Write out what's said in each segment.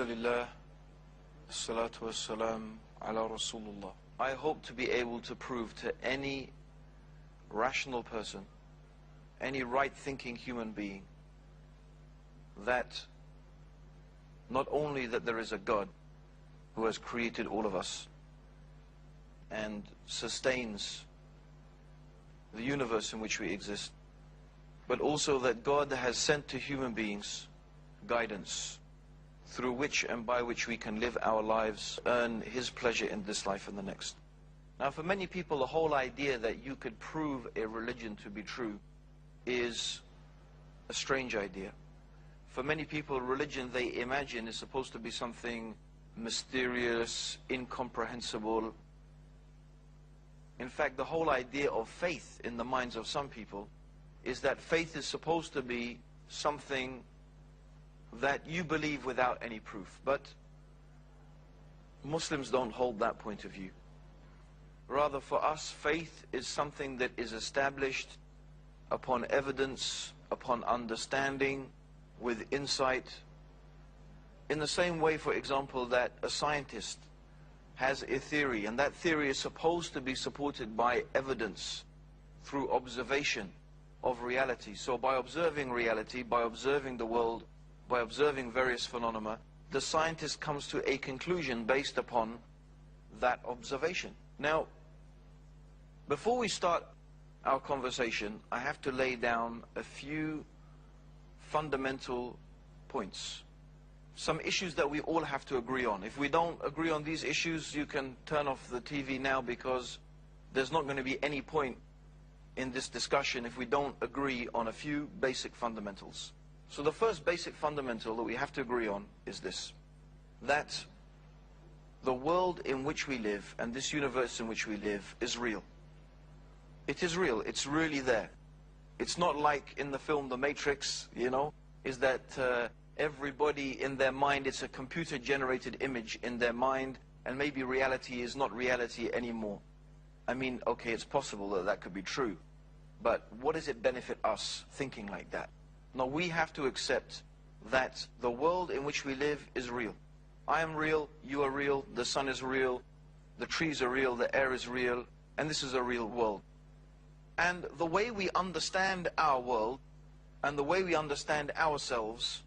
Alhamdulillah, salatu wassalam ala Rasulullah. I hope to be able to prove to any rational person, any right-thinking human being, that not only that there is a God who has created all of us and sustains the universe in which we exist, but also that God has sent to human beings guidance through which and by which we can live our lives, earn His pleasure in this life and the next. Now, for many people, the whole idea that you could prove a religion to be true is a strange idea. For many people, religion, they imagine, is supposed to be something mysterious, incomprehensible. In fact, the whole idea of faith in the minds of some people is that faith is supposed to be something that you believe without any proof. But Muslims don't hold that point of view. Rather, for us, faith is something that is established upon evidence, upon understanding, with insight. In the same way, for example, that a scientist has a theory, and that theory is supposed to be supported by evidence through observation of reality. So by observing reality, by observing the world, by observing various phenomena, the scientist comes to a conclusion based upon that observation. Now, before we start our conversation, I have to lay down a few fundamental points. Some issues that we all have to agree on. If we don't agree on these issues, you can turn off the TV now, because there's not going to be any point in this discussion if we don't agree on a few basic fundamentals. So the first basic fundamental that we have to agree on is this: that the world in which we live and this universe in which we live is real. It is real. It's really there. It's not like in the film The Matrix, you know, is that everybody in their mind, it's a computer-generated image in their mind, and maybe reality is not reality anymore. I mean, okay, it's possible that that could be true, but what does it benefit us thinking like that? Now, we have to accept that the world in which we live is real. I am real, you are real, the sun is real, the trees are real, the air is real, and this is a real world. And the way we understand our world and the way we understand ourselves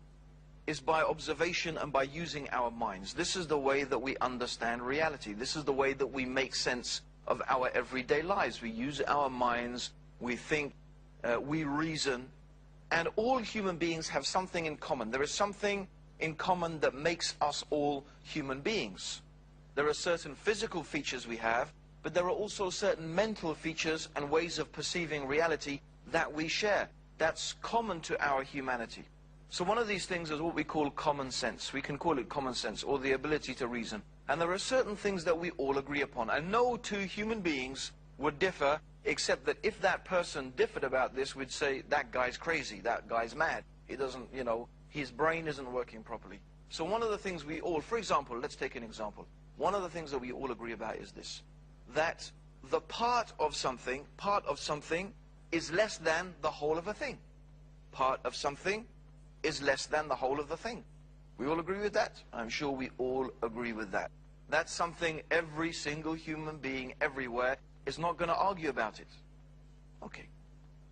is by observation and by using our minds. This is the way that we understand reality. This is the way that we make sense of our everyday lives. We use our minds, we think, we reason, and all human beings have something in common. There is something in common that makes us all human beings. There are certain physical features we have, but there are also certain mental features and ways of perceiving reality that we share. That's common to our humanity. So one of these things is what we call common sense. We can call it common sense, or the ability to reason. And there are certain things that we all agree upon. And no two human beings would differ, except that if that person differed about this, we'd say, that guy's crazy, that guy's mad. He doesn't, you know, his brain isn't working properly. So one of the things we all, for example, let's take an example. One of the things that we all agree about is this: that the part of something is less than the whole of a thing. Part of something is less than the whole of the thing. We all agree with that? I'm sure we all agree with that. That's something every single human being everywhere is not going to argue about it. Okay.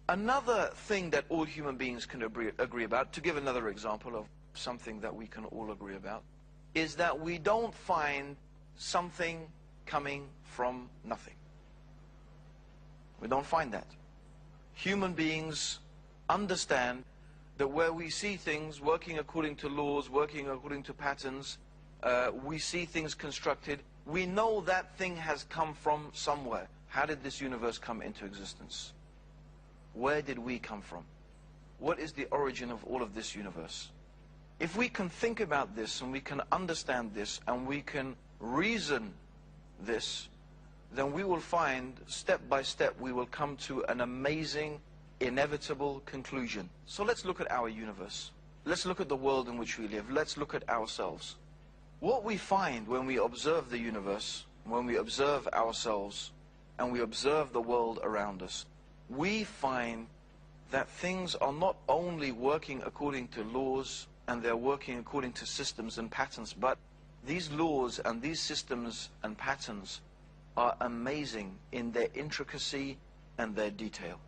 Another thing that all human beings can agree about, to give another example of something that we can all agree about, is that we don't find something coming from nothing. We don't find that. Human beings understand that where we see things working according to laws, working according to patterns, we see things constructed, we know that thing has come from somewhere. How did this universe come into existence? Where did we come from? What is the origin of all of this universe? If we can think about this and we can understand this and we can reason this, then we will find, step by step, we will come to an amazing, inevitable conclusion. So let's look at our universe. Let's look at the world in which we live. Let's look at ourselves. What we find when we observe the universe, when we observe ourselves, and we observe the world around us, we find that things are not only working according to laws and they're working according to systems and patterns. But these laws and these systems and patterns are amazing in their intricacy and their detail.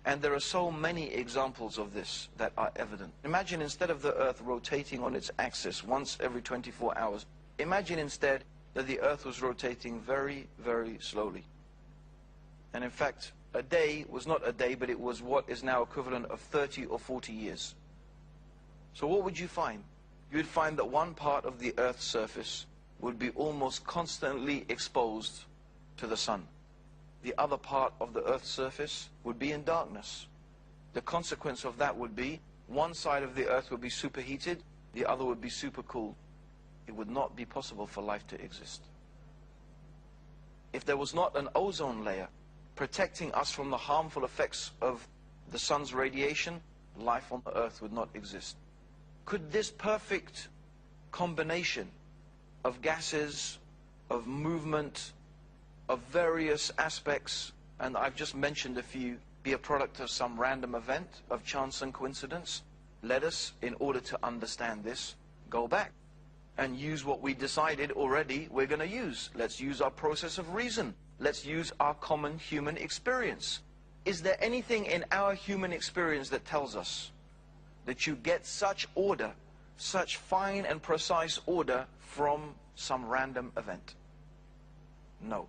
And there are so many examples of this that are evident. Imagine instead of the earth rotating on its axis once every 24 hours, imagine instead that the earth was rotating very, very slowly. And in fact, a day was not a day, but it was what is now equivalent of 30 or 40 years. So what would you find? You would find that one part of the earth's surface would be almost constantly exposed to the sun. The other part of the earth's surface would be in darkness. The consequence of that would be one side of the earth would be superheated, the other would be super cool. It would not be possible for life to exist. If there was not an ozone layer protecting us from the harmful effects of the sun's radiation, life on the earth would not exist. Could this perfect combination of gases, of movement, of various aspects, and I've just mentioned a few, be a product of some random event, of chance and coincidence? Let us, in order to understand this, go back and use what we decided already we're going to use. Let's use our process of reason. Let's use our common human experience. Is there anything in our human experience that tells us that you get such order, such fine and precise order from some random event? No.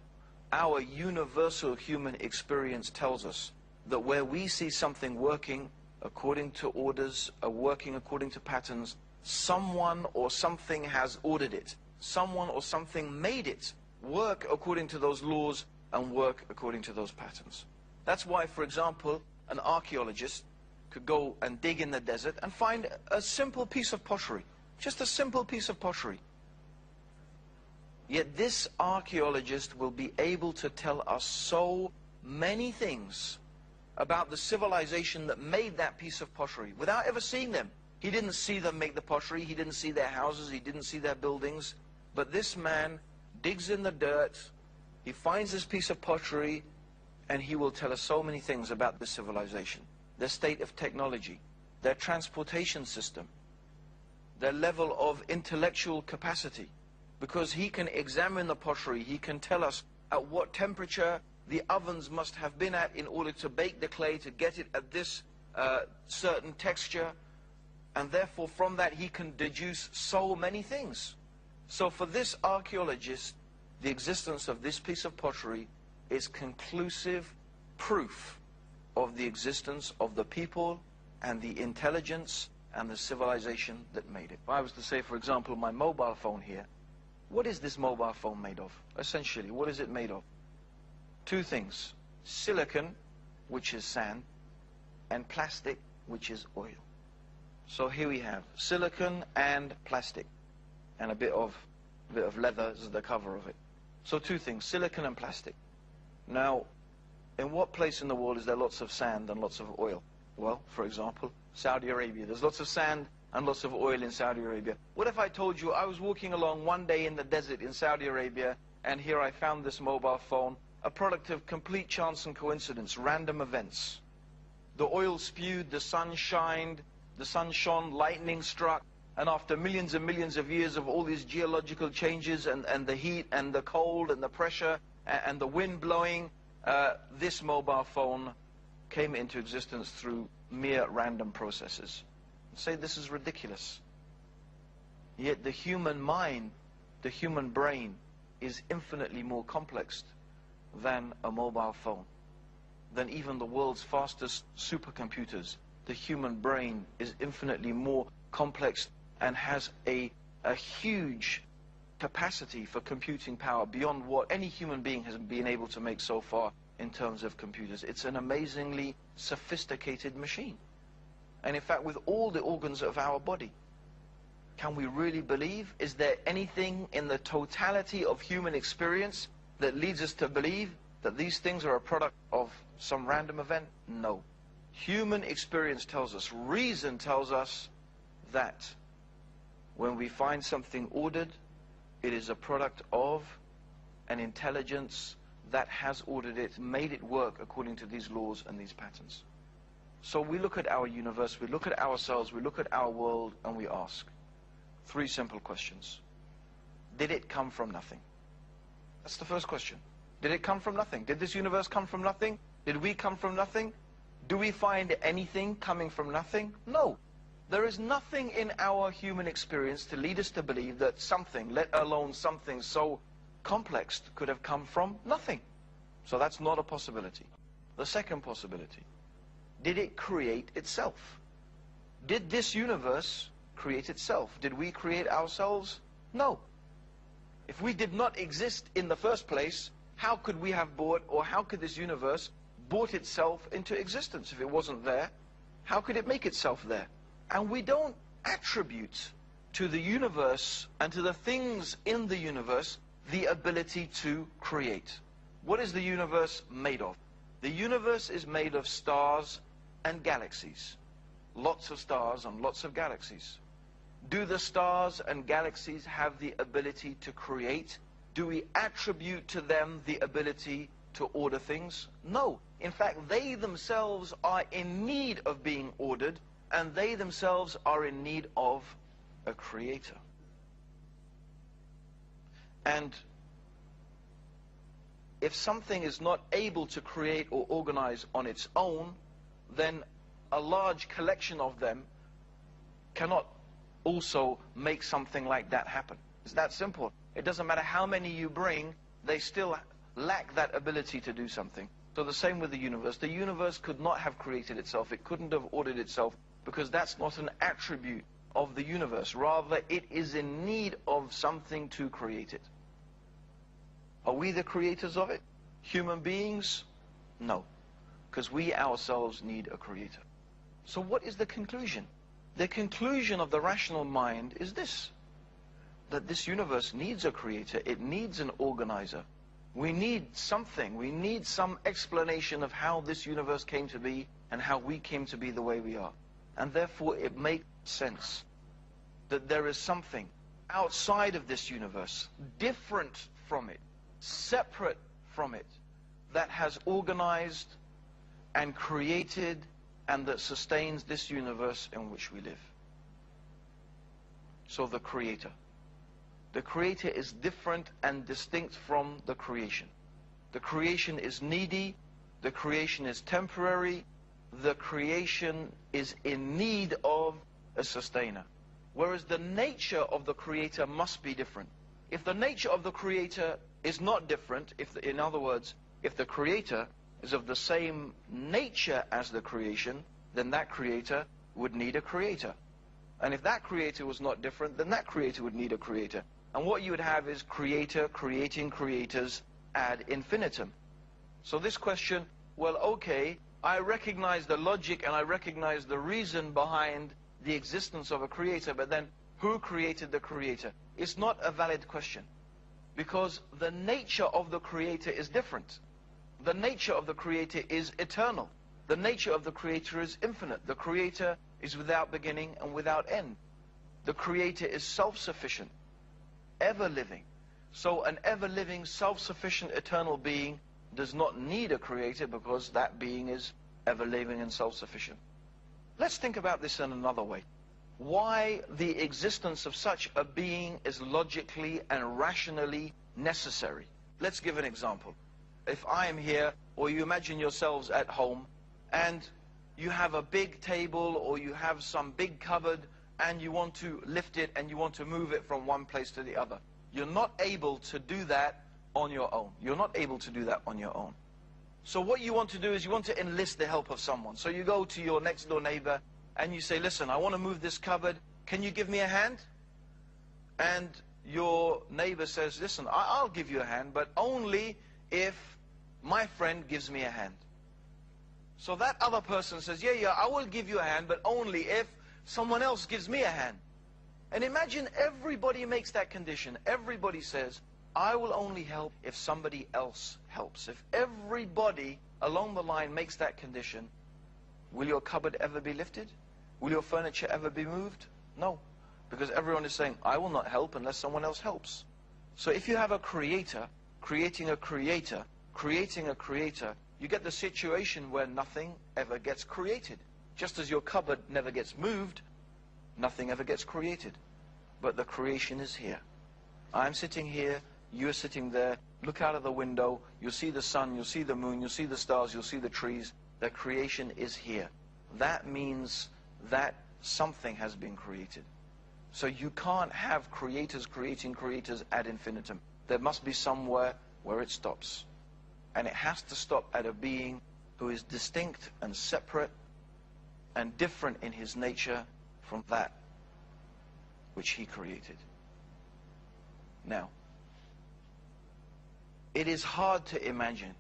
Our universal human experience tells us that where we see something working according to orders, working according to patterns, someone or something has ordered it. Someone or something made it work according to those laws and work according to those patterns. That's why, for example, an archaeologist could go and dig in the desert and find a simple piece of pottery. Just a simple piece of pottery. Yet this archaeologist will be able to tell us so many things about the civilization that made that piece of pottery without ever seeing them. He didn't see them make the pottery, he didn't see their houses, he didn't see their buildings. But this man digs in the dirt, he finds this piece of pottery, and he will tell us so many things about this civilization. Their state of technology, their transportation system, their level of intellectual capacity. Because he can examine the pottery, he can tell us at what temperature the ovens must have been at in order to bake the clay, to get it at this certain texture. And therefore from that he can deduce so many things. So for this archaeologist, the existence of this piece of pottery is conclusive proof of the existence of the people and the intelligence and the civilization that made it. If I was to say, for example, my mobile phone here, what is this mobile phone made of? Essentially, what is it made of? Two things: silicon, which is sand, and plastic, which is oil. So here we have silicon and plastic, and a bit of leather as the cover of it. So two things: silicon and plastic. Now, in what place in the world is there lots of sand and lots of oil? Well, for example, Saudi Arabia. There's lots of sand and lots of oil in Saudi Arabia. What if I told you I was walking along one day in the desert in Saudi Arabia, and here I found this mobile phone, a product of complete chance and coincidence, random events. The oil spewed, the sun shined, the sun shone, lightning struck, and after millions and millions of years of all these geological changes and the heat and the cold and the pressure and the wind blowing, this mobile phone came into existence through mere random processes. Say this is ridiculous. Yet the human mind, the human brain, is infinitely more complex than a mobile phone, than even the world's fastest supercomputers. The human brain is infinitely more complex and has a huge capacity for computing power beyond what any human being has been able to make so far in terms of computers. It's an amazingly sophisticated machine. And in fact, with all the organs of our body, can we really believe? Is there anything in the totality of human experience that leads us to believe that these things are a product of some random event? No. Human experience tells us, reason tells us that when we find something ordered, it is a product of an intelligence that has ordered it, made it work according to these laws and these patterns. So we look at our universe, we look at ourselves, we look at our world, and we ask 3 simple questions. Did it come from nothing? That's the first question. Did it come from nothing? Did this universe come from nothing? Did we come from nothing? Do we find anything coming from nothing? No. There is nothing in our human experience to lead us to believe that something, let alone something so complex, could have come from nothing. So that's not a possibility. The second possibility, did it create itself? Did this universe create itself? Did we create ourselves? No. If we did not exist in the first place, how could we have brought, or how could this universe brought itself into existence? If it wasn't there, how could it make itself there? And we don't attribute to the universe and to the things in the universe the ability to create. What is the universe made of? The universe is made of stars and galaxies. Lots of stars and lots of galaxies. Do the stars and galaxies have the ability to create? Do we attribute to them the ability to order things? No. In fact, they themselves are in need of being ordered, and they themselves are in need of a creator. And if something is not able to create or organize on its own, then a large collection of them cannot also make something like that happen. It's that simple. It doesn't matter how many you bring, they still lack that ability to do something. So the same with the universe. The universe could not have created itself. It couldn't have ordered itself, because that's not an attribute of the universe. Rather, it is in need of something to create it. Are we the creators of it? Human beings? No. Because we ourselves need a creator. So what is the conclusion? The conclusion of the rational mind is this: that this universe needs a creator. It needs an organizer. We need something. We need some explanation of how this universe came to be and how we came to be the way we are. And therefore it makes sense that there is something outside of this universe, different from it, separate from it, that has organized and created and that sustains this universe in which we live. So the creator. The creator is different and distinct from the creation. The creation is needy. The creation is temporary. The creation is in need of a sustainer. Whereas the nature of the creator must be different. If the nature of the creator is not different, in other words, if the creator is of the same nature as the creation, then that creator would need a creator. And if that creator was not different, then that creator would need a creator. And what you would have is creator, creating creators ad infinitum. So this question, well, okay, I recognize the logic and I recognize the reason behind the existence of a creator, but then who created the creator? It's not a valid question, because the nature of the creator is different. The nature of the creator is eternal. The nature of the creator is infinite. The creator is without beginning and without end. The creator is self-sufficient, ever-living. So an ever-living, self-sufficient, eternal being does not need a creator, because that being is ever-living and self-sufficient. Let's think about this in another way. Why the existence of such a being is logically and rationally necessary. Let's give an example. If I am here, or you imagine yourselves at home, and you have a big table or you have some big cupboard, and you want to lift it and you want to move it from one place to the other. You're not able to do that on your own. You're not able to do that on your own. So what you want to do is you want to enlist the help of someone. So you go to your next door neighbor and you say, listen, I want to move this cupboard. Can you give me a hand? And your neighbor says, listen, I'll give you a hand, but only if my friend gives me a hand. So that other person says, yeah, I will give you a hand, but only if someone else gives me a hand. And imagine everybody makes that condition. Everybody says, I will only help if somebody else helps. If everybody along the line makes that condition, will your cupboard ever be lifted? Will your furniture ever be moved? No. Because everyone is saying, I will not help unless someone else helps. So if you have a creator, creating a creator, creating a creator, you get the situation where nothing ever gets created. Just as your cupboard never gets moved, nothing ever gets created. But the creation is here. I'm sitting here, you're sitting there. Look out of the window, you'll see the sun, you'll see the moon, you'll see the stars, you'll see the trees. The creation is here. That means that something has been created. So you can't have creators creating creators ad infinitum. There must be somewhere where it stops. And it has to stop at a being who is distinct and separate and different in his nature from that which he created. Now, it is hard to imagine.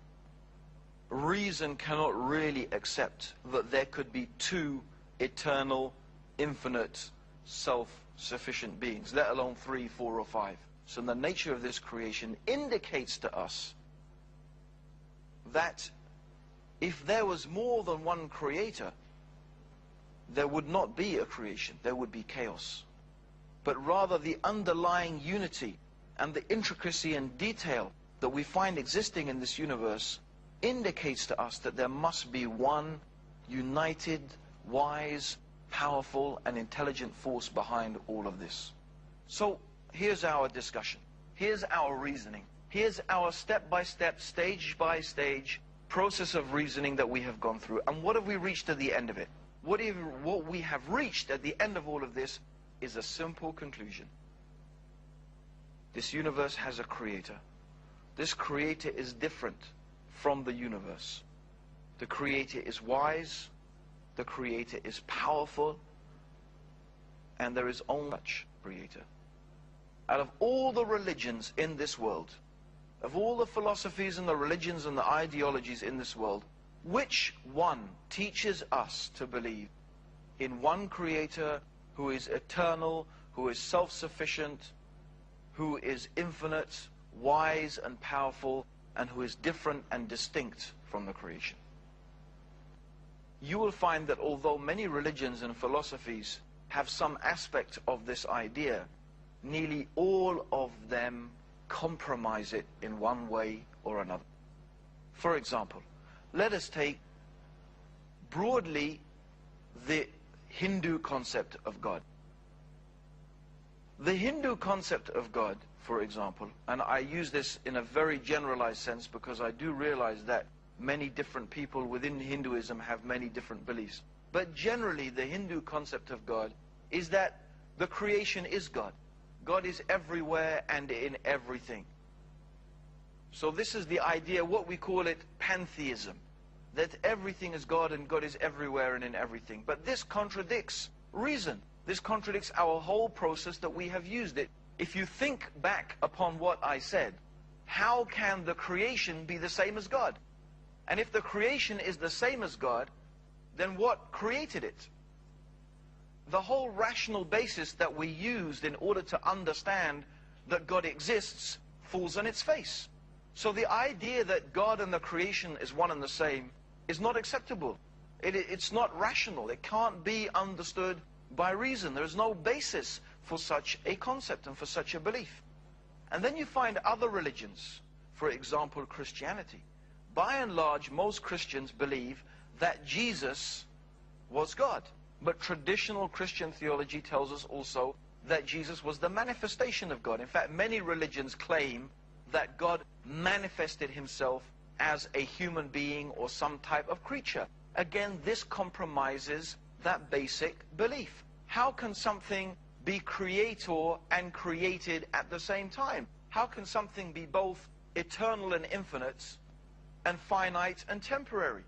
Reason cannot really accept that there could be two eternal, infinite, self-sufficient beings, let alone 3, 4, or 5. So the nature of this creation indicates to us that if there was more than one creator, there would not be a creation, there would be chaos. But rather the underlying unity and the intricacy and detail that we find existing in this universe indicates to us that there must be one united, wise, powerful, and intelligent force behind all of this. So here's our discussion. Here's our reasoning. Here's our step-by-step, stage-by-stage process of reasoning that we have gone through. And what have we reached at the end of it? What we have reached at the end of all of this is a simple conclusion. This universe has a creator. This creator is different from the universe. The creator is wise. The creator is powerful. And there is only one creator. Out of all the religions in this world, of all the philosophies and the religions and the ideologies in this world, which one teaches us to believe in one creator who is eternal, who is self-sufficient, who is infinite, wise and powerful, and who is different and distinct from the creation? You will find that although many religions and philosophies have some aspect of this idea, nearly all of them compromise it in one way or another. For example, let us take broadly the Hindu concept of God. The Hindu concept of God, for example, and I use this in a very generalized sense because I do realize that many different people within Hinduism have many different beliefs. But generally, the Hindu concept of God is that the creation is God. God is everywhere and in everything. So this is the idea, what we call it pantheism, that everything is God and God is everywhere and in everything. But this contradicts reason. This contradicts our whole process that we have used it. If you think back upon what I said, how can the creation be the same as God? And if the creation is the same as God, then what created it? The whole rational basis that we used in order to understand that God exists falls on its face. So the idea that God and the creation is one and the same is not acceptable. It's not rational. It can't be understood by reason. There is no basis for such a concept and for such a belief. And then you find other religions, for example Christianity. By and large, most Christians believe that Jesus was God. But traditional Christian theology tells us also that Jesus was the manifestation of God. In fact, many religions claim that God manifested himself as a human being or some type of creature. Again, this compromises that basic belief. How can something be creator and created at the same time? How can something be both eternal and infinite and finite and temporary?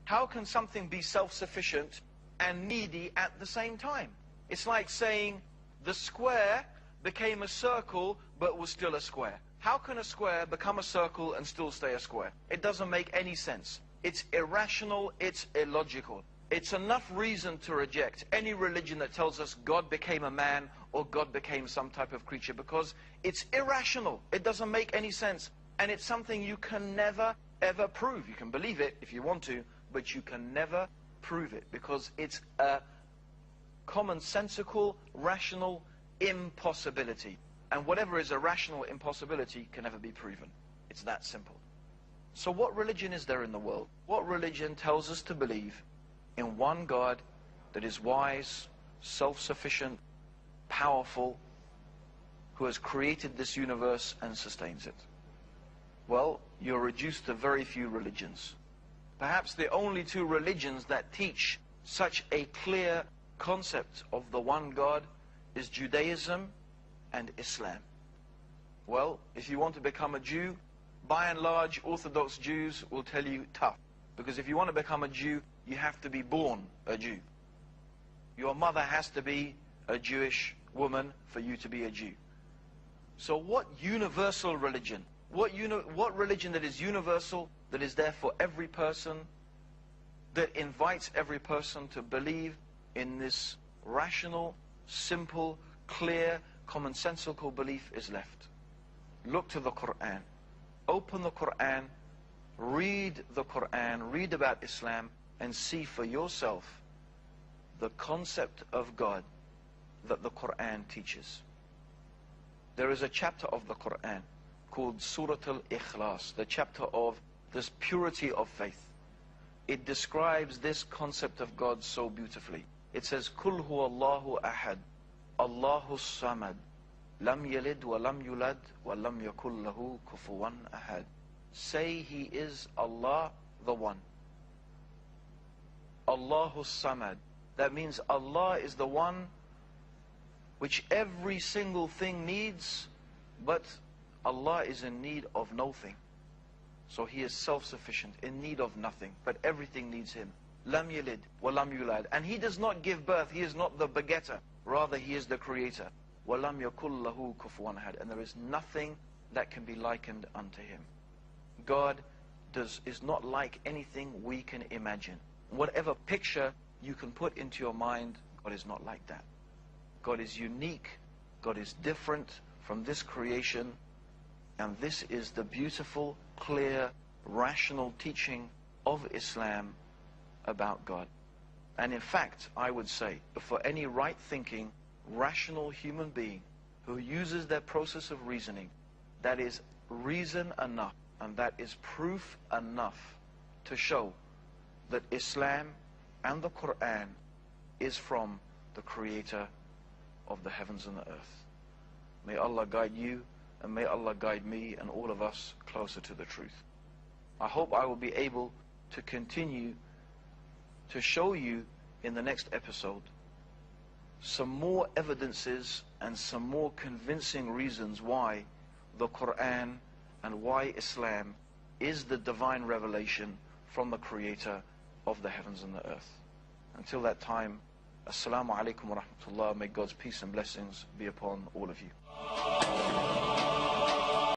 How can something be self-sufficient and needy at the same time? It's like saying the square became a circle but was still a square. How can a square become a circle and still stay a square? It doesn't make any sense. It's irrational, it's illogical. It's enough reason to reject any religion that tells us God became a man or God became some type of creature, because it's irrational. It doesn't make any sense. And it's something you can never, ever prove. You can believe it if you want to, but you can never prove it, because it's a commonsensical, rational impossibility. And whatever is a rational impossibility can never be proven. It's that simple. So what religion is there in the world? What religion tells us to believe in one God that is wise, self-sufficient, powerful, who has created this universe and sustains it? Well, you're reduced to very few religions. Perhaps the only two religions that teach such a clear concept of the one God is Judaism and Islam. Well, if you want to become a Jew, by and large, Orthodox Jews will tell you tough. Because if you want to become a Jew, you have to be born a Jew. Your mother has to be a Jewish woman for you to be a Jew. So what universal religion? What religion that is universal, that is there for every person, that invites every person to believe in this rational, simple, clear, commonsensical belief is left? Look to the Quran. Open the Quran, read the Quran, read about Islam, and see for yourself the concept of God that the Quran teaches. There is a chapter of the Quran called Surah Al-Ikhlas, the chapter of this purity of faith. It describes this concept of God so beautifully. It says, Kul huwa Allahu ahad, Allahu samad, lam yalid wa lam yulad wa lam yakul lahu kufuwan ahad. Say He is Allah, the One. Allahu samad. That means Allah is the one which every single thing needs, but Allah is in need of nothing. So He is self-sufficient, in need of nothing, but everything needs Him. Lam yalid wa lam yulad. And He does not give birth, He is not the begetter, rather He is the creator. Wa lam yakul lahu kufuwan ahad. And there is nothing that can be likened unto Him. God is not like anything we can imagine. Whatever picture you can put into your mind, God is not like that. God is unique, God is different from this creation, and this is the beautiful, clear, rational teaching of Islam about God. And in fact, I would say, for any right-thinking, rational human being who uses their process of reasoning, that is reason enough, and that is proof enough to show that Islam and the Quran is from the Creator of the heavens and the earth. May Allah guide you, and may Allah guide me and all of us closer to the truth. I hope I will be able to continue to show you in the next episode some more evidences and some more convincing reasons why the Quran and why Islam is the divine revelation from the Creator of the heavens and the earth. Until that time, Assalamu alaikum wa rahmatullah. May God's peace and blessings be upon all of you.